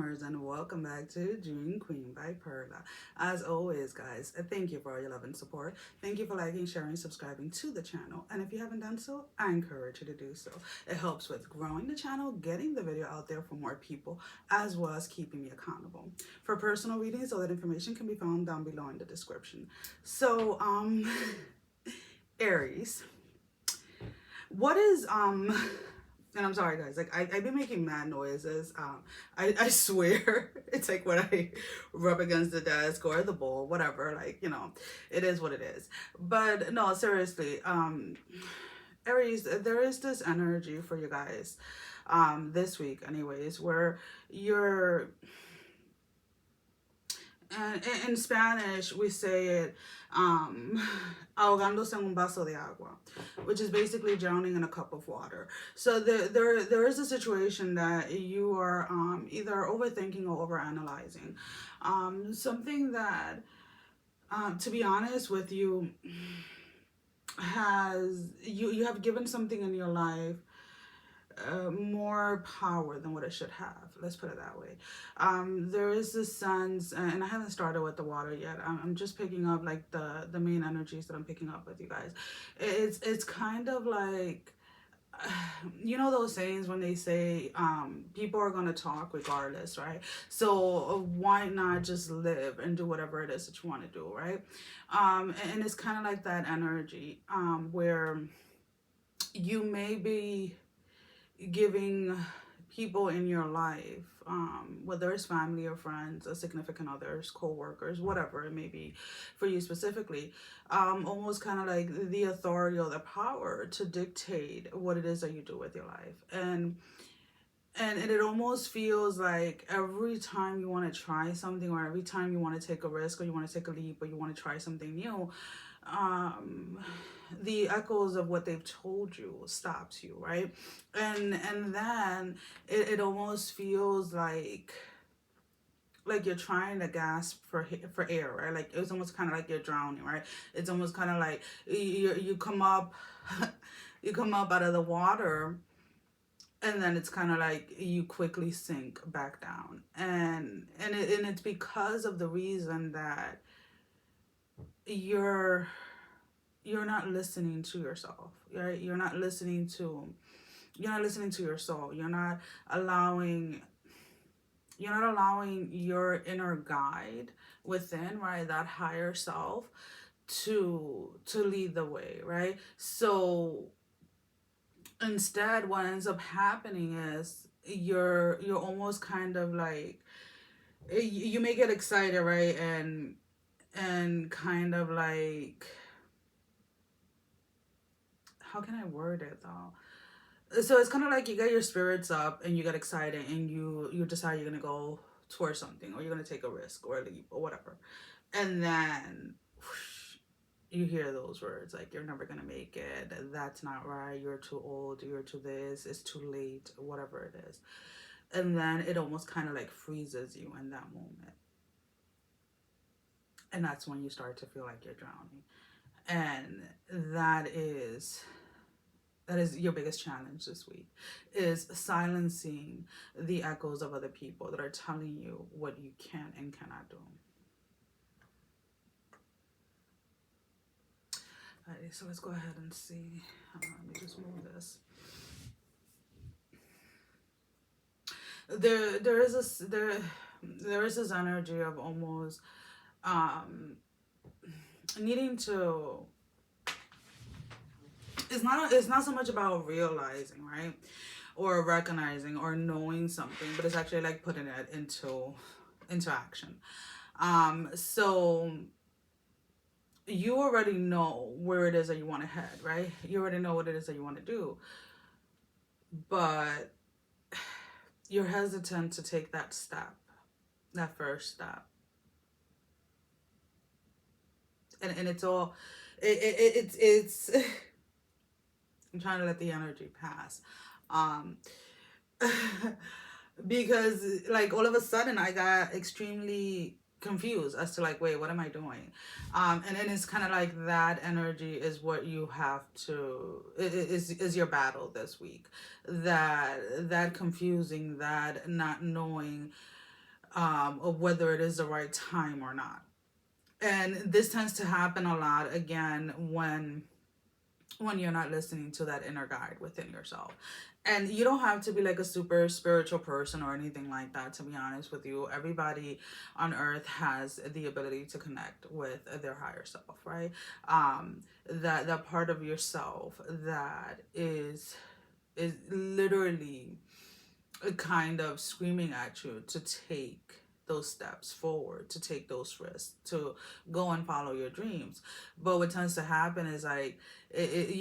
dreamers, and welcome back to Dream Queen by Perla. As always, guys, thank you for all your love and support. Thank you for liking, sharing, subscribing to the channel. And if you haven't done so, I encourage you to do so. It helps with growing the channel, getting the video out there for more people, as well as keeping me accountable. For personal readings, all that information can be found down below in the description. So, Aries. What is and I'm sorry guys, like I've been making mad noises. I swear it's like when I rub against the desk or the bowl, whatever, like, you know, it is what it is. But no, seriously, Aries, there is this energy for you guys this week anyways, where you're and in Spanish, we say it ahogándose en un vaso de agua, which is basically drowning in a cup of water. So there is a situation that you are either overthinking or overanalyzing. Something that, to be honest with you, you have given something in your life more power than what it should have. Let's put it that way. There is this sense, and I haven't started with the water yet. I'm just picking up like the main energies that I'm picking up with you guys. It's kind of like, you know those sayings when they say people are going to talk regardless, right? So why not just live and do whatever it is that you want to do, right? And it's kind of like that energy where you may be giving people in your life, whether it's family or friends, or significant others, co-workers, whatever it may be for you specifically, almost kind of like the authority or the power to dictate what it is that you do with your life. And it almost feels like every time you want to try something, or every time you want to take a risk, or you want to take a leap, or you want to try something new, the echoes of what they've told you stops you, right? And then it almost feels like you're trying to gasp for air, right? Like it's almost kind of like you're drowning, right? It's almost kind of like you come up you come up out of the water, and then it's kind of like you quickly sink back down, and it's because of the reason that you're not listening to yourself, right? You're not listening to your soul. Allowing you're not allowing your inner guide within, right, that higher self, to lead the way, right? So instead, what ends up happening is you're almost kind of like, you may get excited, right? And kind of like, how can I word it though? So it's kind of like you get your spirits up and you get excited, and you decide you're gonna go towards something, or you're gonna take a risk or a leap or whatever, and then whoosh, you hear those words like, you're never gonna make it, that's not right, you're too old, you're too this, it's too late, whatever it is. And then it almost kind of like freezes you in that moment, and that's when you start to feel like you're drowning. And that is your biggest challenge this week, is silencing the echoes of other people that are telling you what you can and cannot do. Alright, so let's go ahead and see. Let me just move this. There is this energy of almost needing to, it's not so much about realizing, right, or recognizing or knowing something, but it's actually like putting it into action. So you already know where it is that you want to head, right? You already know what it is that you want to do, but you're hesitant to take that step, that first step. And it's all it's I'm trying to let the energy pass, because like all of a sudden I got extremely confused as to like, wait, what am I doing? And it's kind of like that energy is what you have to, is your battle this week. That confusing, that not knowing of whether it is the right time or not. And this tends to happen a lot again when you're not listening to that inner guide within yourself. And you don't have to be like a super spiritual person or anything like that, to be honest with you. Everybody on earth has the ability to connect with their higher self, right? That part of yourself that is literally kind of screaming at you to take those steps forward, to take those risks, to go and follow your dreams. But what tends to happen is like,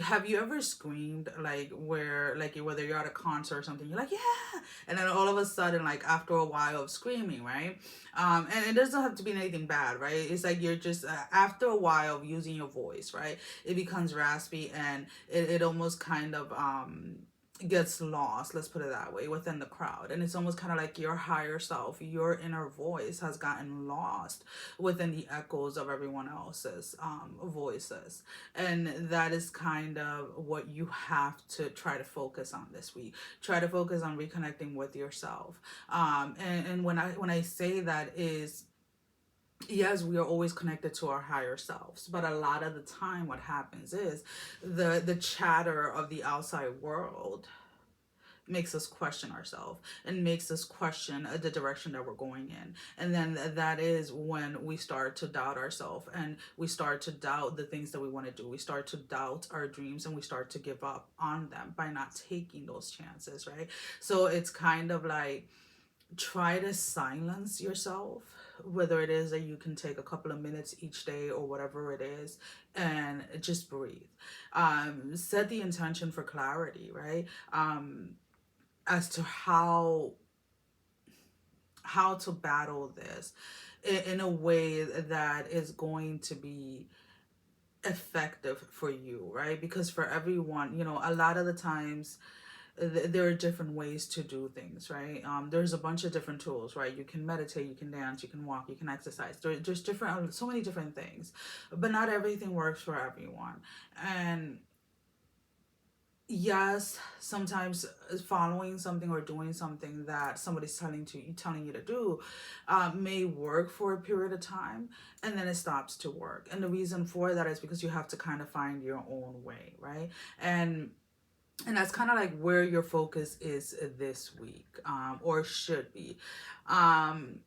have you ever screamed like where like whether you're at a concert or something, you're like yeah, and then all of a sudden like after a while of screaming, right? And it doesn't have to be anything bad, right? It's like you're just after a while of using your voice, right? It becomes raspy and it almost kind of gets lost, let's put it that way, within the crowd. And it's almost kind of like your higher self, your inner voice has gotten lost within the echoes of everyone else's voices. And that is kind of what you have to try to focus on this week. Try to focus on reconnecting with yourself. And when I say that is, yes, we are always connected to our higher selves, but a lot of the time what happens is the chatter of the outside world makes us question ourselves and makes us question the direction that we're going in. And then that is when we start to doubt ourselves and we start to doubt the things that we want to do. We start to doubt our dreams and we start to give up on them by not taking those chances, right? So it's kind of like, try to silence yourself, whether it is that you can take a couple of minutes each day or whatever it is, and just breathe. Set the intention for clarity, right? As to how to battle this in a way that is going to be effective for you, right? Because for everyone, a lot of the times there are different ways to do things, right? There's a bunch of different tools, right? You can meditate, you can dance, you can walk, you can exercise. There's different, so many different things, but not everything works for everyone. And yes, sometimes following something or doing something that somebody's telling you to do may work for a period of time, and then it stops to work. And the reason for that is because you have to kind of find your own way, right? And that's kind of like where your focus is this week, or should be. Other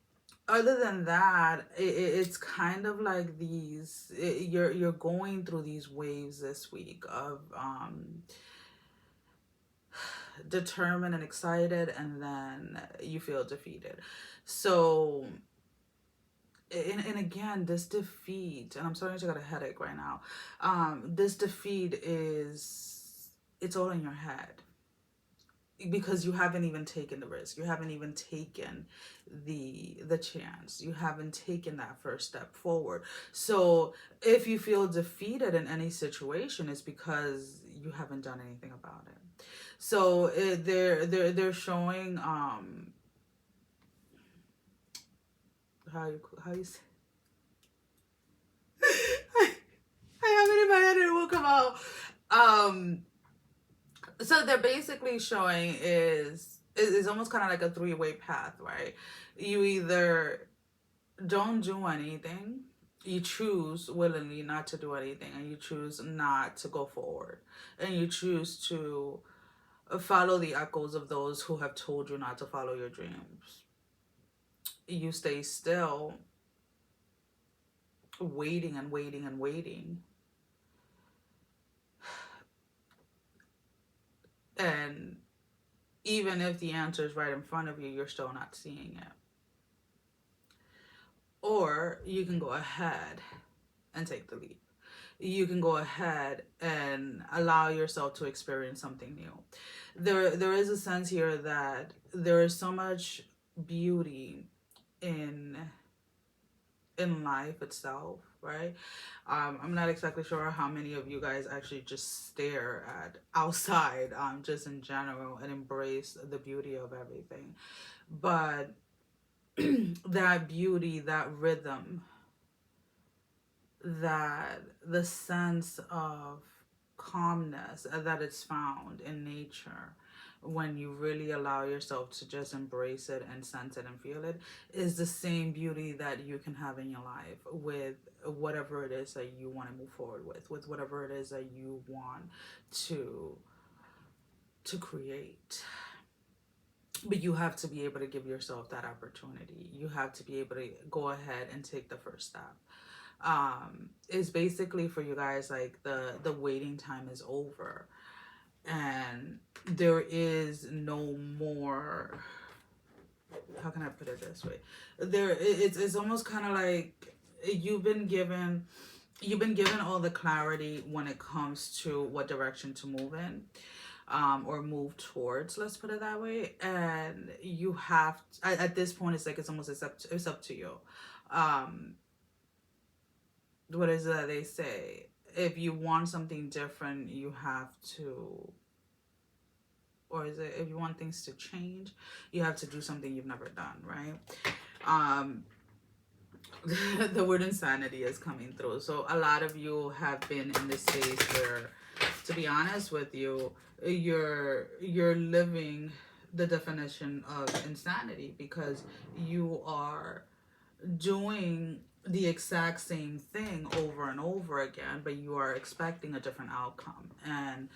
than that, it's kind of like you're going through these waves this week of determined and excited, and then you feel defeated. So, and again, this defeat, and I'm starting to get a headache right now. This defeat it's all in your head, because you haven't even taken the risk. You haven't even taken the chance. You haven't taken that first step forward. So if you feel defeated in any situation, it's because you haven't done anything about it. So they're showing how you say I have it in my head and it will come out. So they're basically showing is almost kind of like a three-way path, right? You either don't do anything, you choose willingly not to do anything, and you choose not to go forward, and you choose to follow the echoes of those who have told you not to follow your dreams. You stay still, waiting and waiting and waiting. And even if the answer is right in front of you, you're still not seeing it. Or you can go ahead and take the leap. You can go ahead and allow yourself to experience something new. There is a sense here that there is so much beauty in life itself, right? I'm not exactly sure how many of you guys actually just stare at outside, just in general, and embrace the beauty of everything. But that beauty, that rhythm, that the sense of calmness that is found in nature, when you really allow yourself to just embrace it and sense it and feel it, is the same beauty that you can have in your life with whatever it is that you want to move forward with whatever it is that you want to create. But you have to be able to give yourself that opportunity. You have to be able to go ahead and take the first step. Is basically for you guys, like the waiting time is over, and there is no more, how can I put it this way, it's almost kind of like you've been given all the clarity when it comes to what direction to move in, or move towards, let's put it that way. And you have at this point, it's like it's almost it's up to you. What is it that they say? If you want something different, you have to, or is it if you want things to change, you have to do something you've never done, right? The word insanity is coming through. So a lot of you have been in this space where, to be honest with you, you're living the definition of insanity, because you are doing the exact same thing over and over again, but you are expecting a different outcome. And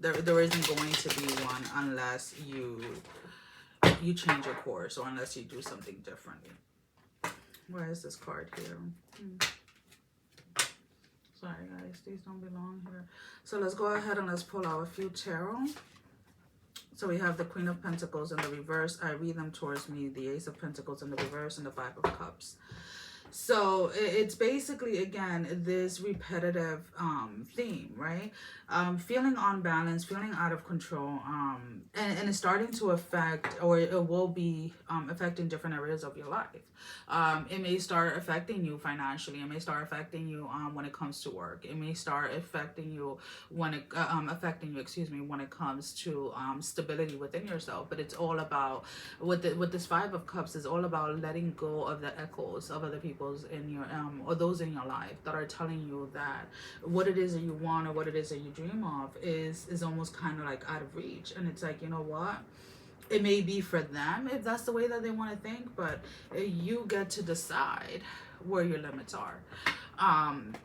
there isn't going to be one unless you change your course, or unless you do something differently. Where is this card here? Sorry guys, these don't belong here. So let's go ahead and let's pull out a few tarot. So we have the Queen of Pentacles in the reverse. I read them towards me. The Ace of Pentacles in the reverse, and the Five of Cups. So it's basically, again, this repetitive theme, right? Feeling unbalanced, feeling out of control, and it's starting to affect, or it will be affecting different areas of your life. It may start affecting you financially. It may start affecting you when it comes to work. It may start affecting you when it when it comes to stability within yourself. But it's all about, with this Five of Cups, is all about letting go of the echoes of other people's in your or those in your life that are telling you that what it is that you want, or what it is that you dream of is almost kind of like out of reach. And it's like, you know what, it may be for them if that's the way that they want to think, but you get to decide where your limits are. And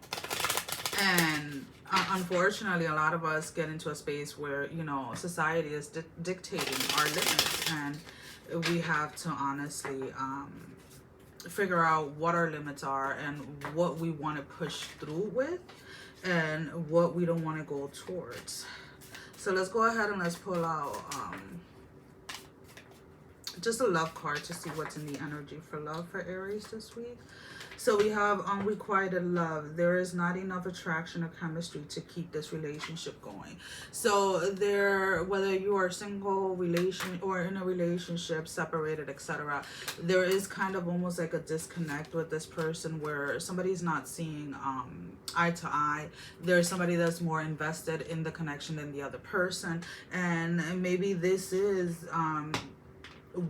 unfortunately, a lot of us get into a space where, you know, society is dictating our limits, and we have to honestly figure out what our limits are, and what we want to push through with, and what we don't want to go towards. So let's go ahead and let's pull out just a love card to see what's in the energy for love for Aries this week. So we have unrequited love. There is not enough attraction or chemistry to keep this relationship going. So whether you are single, or in a relationship, separated, etc., there is kind of almost like a disconnect with this person, where somebody's not seeing eye to eye. There's somebody that's more invested in the connection than the other person, and maybe this is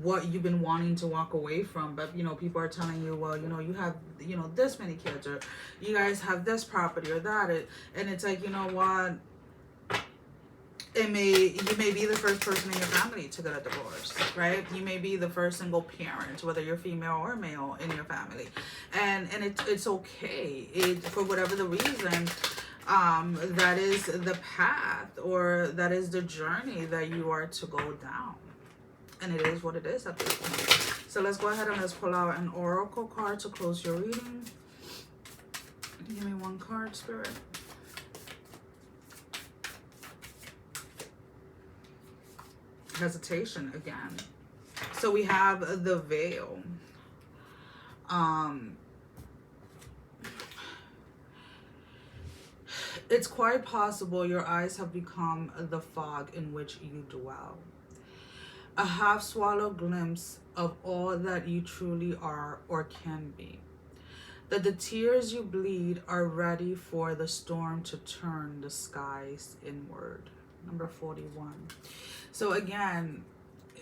what you've been wanting to walk away from. But, you know, people are telling you, well, you know, you have, you know, this many kids, or you guys have this property or that, and it's like, you know what, you may be the first person in your family to get a divorce, right? You may be the first single parent, whether you're female or male, in your family, and it's okay. For whatever the reason, that is the path, or that is the journey that you are to go down. And it is what it is at this point. So let's go ahead and let's pull out an oracle card to close your reading. Give me one card, Spirit. Hesitation again. So we have the veil. It's quite possible your eyes have become the fog in which you dwell. A half-swallowed glimpse of all that you truly are or can be. That the tears you bleed are ready for the storm to turn the skies inward. Number 41. So again,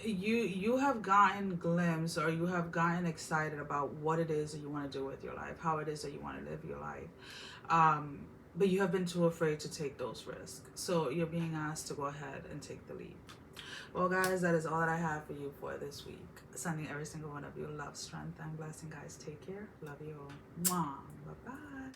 you have gotten glimpse, or you have gotten excited about what it is that you want to do with your life, how it is that you want to live your life. but you have been too afraid to take those risks. So you're being asked to go ahead and take the leap. Well, guys, that is all that I have for you for this week. Sending every single one of you love, strength, and blessing, guys. Take care. Love you all. Mwah. Bye-bye.